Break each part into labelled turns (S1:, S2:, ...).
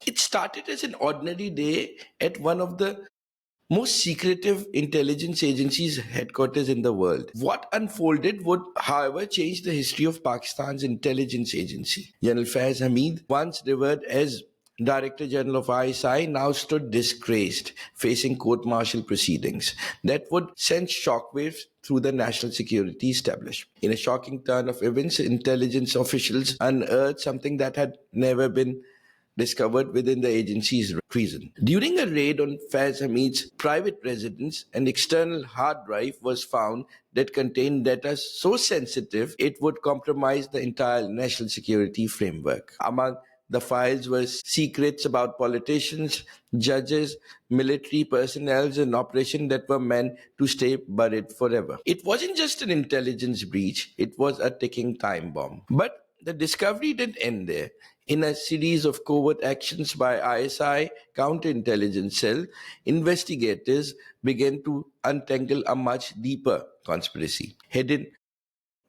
S1: It started as an ordinary day at one of the most secretive intelligence agencies headquarters in the world. What unfolded would, however, change the history of Pakistan's intelligence agency. Gen.Faiz Hameed, once revered as Director General of ISI, now stood disgraced, facing court-martial proceedings that would send shockwaves through the national security establishment. In a shocking turn of events, intelligence officials unearthed something that had never been discovered within the agency's treason. During a raid on Faiz Hamid's private residence, an external hard drive was found that contained data so sensitive it would compromise the entire national security framework. Among the files were secrets about politicians, judges, military personnel, and operations that were meant to stay buried forever. It wasn't just an intelligence breach, it was a ticking time bomb. But the discovery didn't end there. In a series of covert actions by ISI counterintelligence cell, investigators began to untangle a much deeper conspiracy. Hidden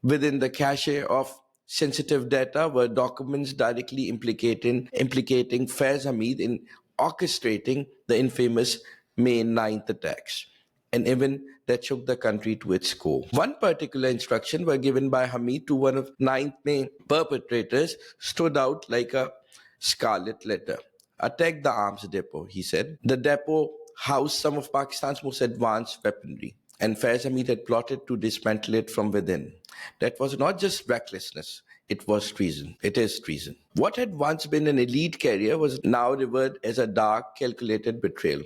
S1: within the cache of sensitive data were documents directly implicating Faiz Hameed in orchestrating the infamous May 9th attacks, an event that shook the country to its core. One particular instruction were given by Hameed to one of 9th May perpetrators stood out like a scarlet letter. Attack the arms depot, he said. The depot housed some of Pakistan's most advanced weaponry, and Faiz Hameed had plotted to dismantle it from within. That was not just recklessness, it was treason. It is treason. What had once been an elite career was now revered as a dark, calculated betrayal.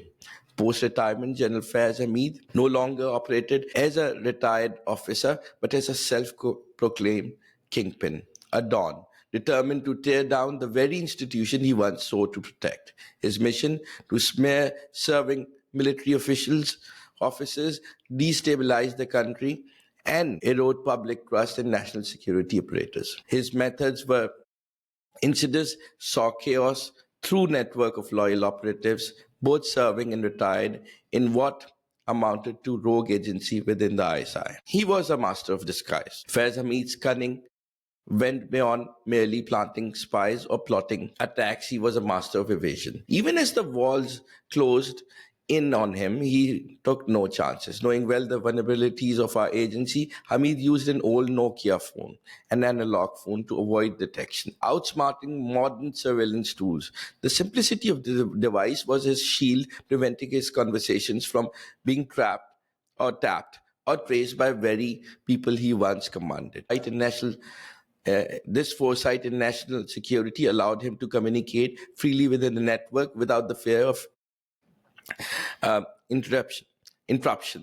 S1: Post-retirement, General Faiz Hameed no longer operated as a retired officer, but as a self-proclaimed kingpin, a don, determined to tear down the very institution he once sought to protect. His mission to smear serving military officers, destabilize the country, and erode public trust in national security apparatus. His methods were insidious, saw chaos through network of loyal operatives, both serving and retired in what amounted to rogue agency within the ISI. He was a master of disguise. Faiz Hamid's cunning went beyond merely planting spies or plotting attacks. He was a master of evasion. Even as the walls closed in on him, he took no chances. Knowing well the vulnerabilities of our agency, Hameed used an old Nokia phone, an analog phone, to avoid detection, outsmarting modern surveillance tools. The simplicity of the device was his shield, preventing his conversations from being trapped or tapped or traced by very people he once commanded. This foresight in national security allowed him to communicate freely within the network without the fear of uh, interruption,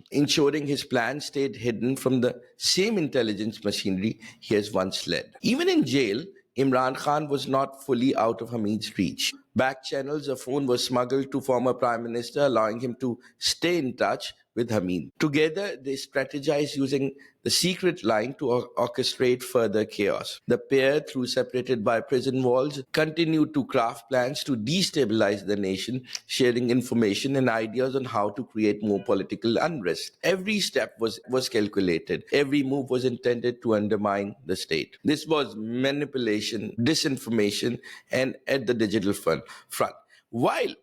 S1: ensuring his plan stayed hidden from the same intelligence machinery he has once led. Even in jail, Imran Khan was not fully out of Hamid's reach. Back channels, a phone was smuggled to former Prime Minister, allowing him to stay in touch with Hameed. Together, they strategized using the secret line to orchestrate further chaos. The pair, through separated by prison walls, continued to craft plans to destabilize the nation, sharing information and ideas on how to create more political unrest. Every step was calculated. Every move was intended to undermine the state. This was manipulation, disinformation, and at the digital front. While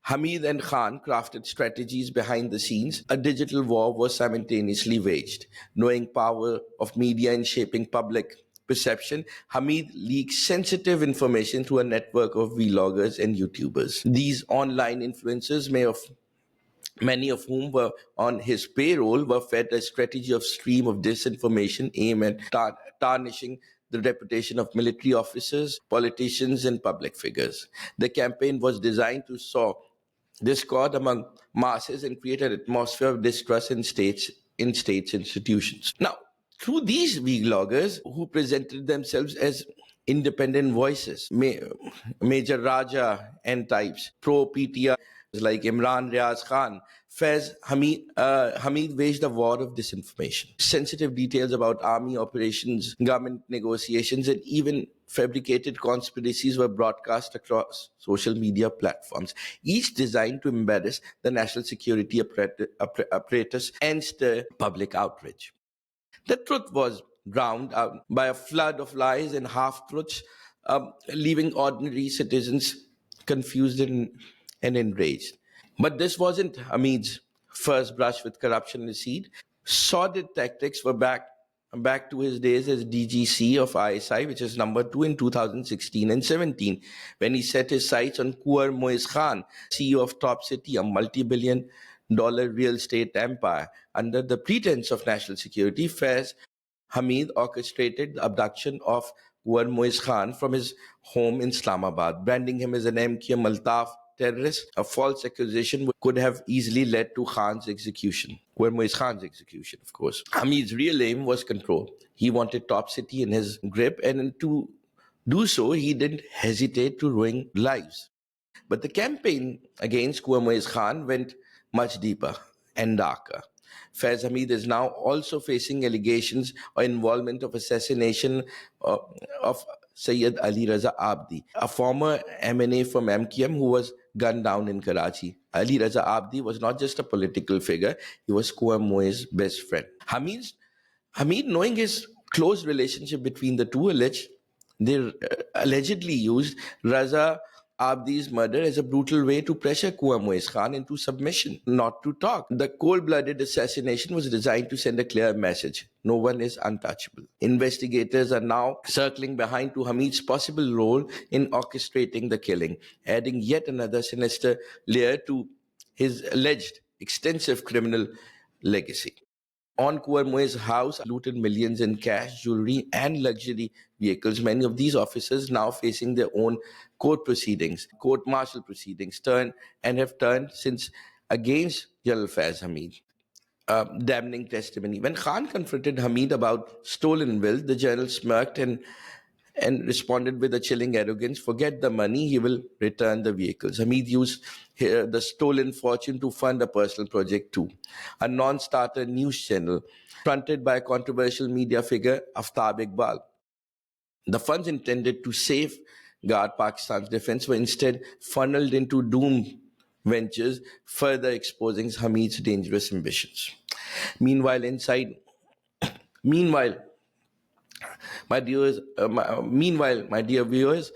S1: Hameed and Khan crafted strategies behind the scenes, a digital war was simultaneously waged. Knowing power of media in shaping public perception, Hameed leaked sensitive information to a network of vloggers and YouTubers. These online influencers, many of whom were on his payroll, were fed a strategy of stream of disinformation aimed at tarnishing the reputation of military officers, politicians, and public figures. The campaign was designed to sow discord among masses and create an atmosphere of distrust in states institutions. Now, through these vloggers who presented themselves as independent voices, Major Raja and types, pro PTI like Imran Riaz Khan, Hameed waged a war of disinformation. Sensitive details about army operations, government negotiations, and even fabricated conspiracies were broadcast across social media platforms, each designed to embarrass the national security apparatus and stir public outrage. The truth was drowned out by a flood of lies and half truths, leaving ordinary citizens confused and enraged. But this wasn't Hamid's first brush with corruption and deceit. Sordid tactics were back to his days as DGC of ISI, which is number two in 2016 and 17, when he set his sights on Kuar Moiz Khan, CEO of Top City, a multi-billion-dollar real estate empire. Under the pretense of national security, Faiz Hameed orchestrated the abduction of Kuar Moiz Khan from his home in Islamabad, branding him as an MQM Altaf terrorist. A false accusation could have easily led to Kuar Moiz Khan's execution, of course. Hamid's real aim was control. He wanted Top City in his grip, and to do so, he didn't hesitate to ruin lives. But the campaign against Kuwait Khan went much deeper and darker. Faiz Hameed is now also facing allegations of involvement of assassination of Sayyid Ali Raza Abdi, a former MNA from MQM who was gunned down in Karachi. Ali Raza Abdi was not just a political figure, he was Kuwamoi's best friend. Hameed, knowing his close relationship between the two, they allegedly used Raza Abdi's murder as a brutal way to pressure Kuwamoiz Khan into submission, not to talk. The cold-blooded assassination was designed to send a clear message. No one is untouchable. Investigators are now circling behind to Hamid's possible role in orchestrating the killing, adding yet another sinister layer to his alleged extensive criminal legacy. On Kuermoe's house, looted millions in cash, jewelry, and luxury vehicles. Many of these officers now facing their own court-martial proceedings, have turned since against Gen.Faiz Hameed. Damning testimony. When Khan confronted Hameed about stolen wealth, the general smirked and responded with a chilling arrogance, forget the money, he will return the vehicles. Hameed used the stolen fortune to fund a personal project too, a non-starter news channel fronted by a controversial media figure, Aftab Iqbal. The funds intended to safeguard Pakistan's defense were instead funneled into doomed ventures, further exposing Hamid's dangerous ambitions. Meanwhile, meanwhile, my dear viewers,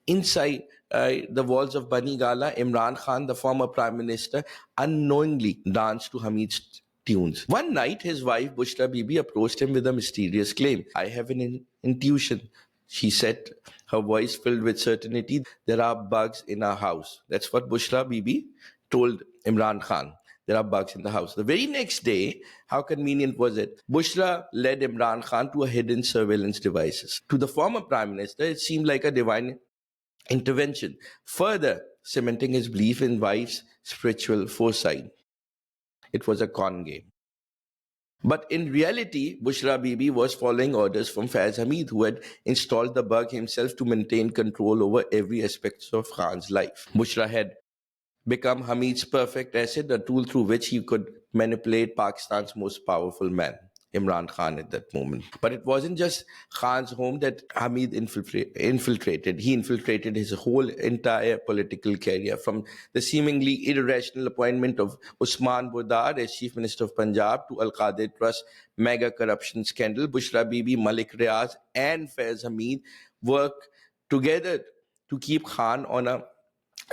S1: inside the walls of Bani Gala, Imran Khan, the former prime minister, unknowingly danced to Hamid's tunes. One night, his wife Bushra Bibi approached him with a mysterious claim. I have an intuition, she said, her voice filled with certainty. There are bugs in our house. That's what Bushra Bibi told Imran Khan. There are bugs in the house. The very next day, how convenient was it? Bushra led Imran Khan to a hidden surveillance devices. To the former prime minister, it seemed like a divine intervention, further cementing his belief in wife's spiritual foresight. It was a con game. But in reality, Bushra Bibi was following orders from Faiz Hameed, who had installed the bug himself to maintain control over every aspect of Khan's life. Bushra had become Hamid's perfect asset, a tool through which he could manipulate Pakistan's most powerful man, Imran Khan, at that moment. But it wasn't just Khan's home that Hamid infiltrated. He infiltrated his whole entire political career, from the seemingly irrational appointment of Usman Budar as Chief Minister of Punjab to Al-Qadir Trust mega corruption scandal. Bushra Bibi, Malik Riaz and Faiz Hameed worked together to keep Khan on a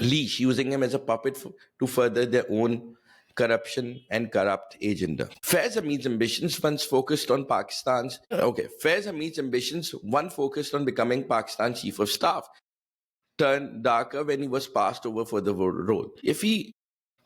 S1: leash, using him as a puppet to further their own corruption and corrupt agenda. Faiz Hameed's ambitions once focused on one focused on becoming Pakistan's chief of staff, turned darker when he was passed over for the role. If he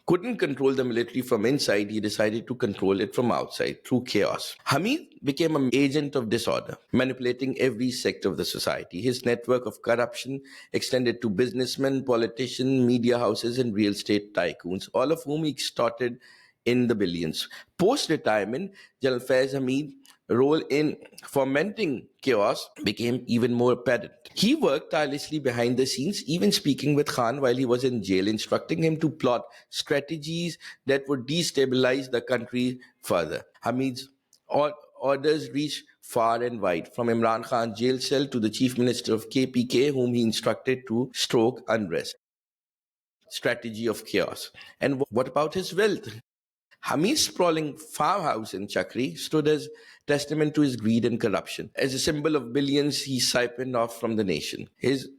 S1: couldn't control the military from inside, he decided to control it from outside through chaos. Hameed became an agent of disorder, manipulating every sector of the society. His network of corruption extended to businessmen, politicians, media houses, and real estate tycoons, all of whom he extorted in the billions. Post-retirement, General Faiz Hameed's role in fomenting chaos became even more apparent. He worked tirelessly behind the scenes, even speaking with Khan while he was in jail, instructing him to plot strategies that would destabilize the country further. Hamid's orders reached far and wide, from Imran Khan's jail cell to the chief minister of KPK, whom he instructed to stoke unrest. Strategy of chaos. And what about his wealth? Hamid's sprawling farmhouse in Chakri stood as testament to his greed and corruption. As a symbol of billions he siphoned off from the nation. His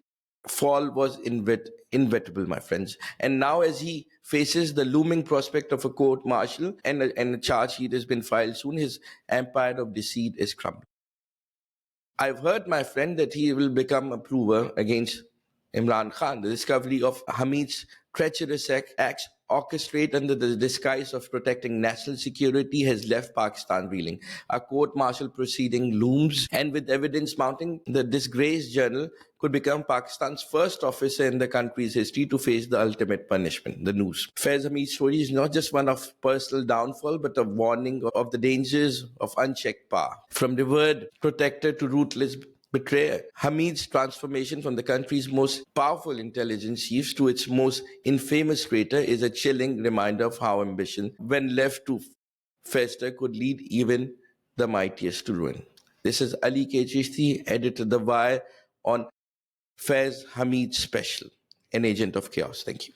S1: fall was inevitable, my friends. And now, as he faces the looming prospect of a court martial and a charge sheet has been filed soon, his empire of deceit is crumbling. I've heard, my friend, that he will become a prover against Imran Khan. The discovery of Hameed's treacherous acts, orchestrated under the disguise of protecting national security, has left Pakistan reeling. A court martial proceeding looms, and with evidence mounting, the disgraced journal could become Pakistan's first officer in the country's history to face the ultimate punishment, the noose. Faiz Hameed's story is not just one of personal downfall, but a warning of the dangers of unchecked power. From revered protector to ruthless betrayer, Hameed's transformation from the country's most powerful intelligence chief to its most infamous traitor is a chilling reminder of how ambition, when left to fester, could lead even the mightiest to ruin. This is Ali K. Chishti, editor The Wire, on Faiz Hameed Special, an agent of chaos. Thank you.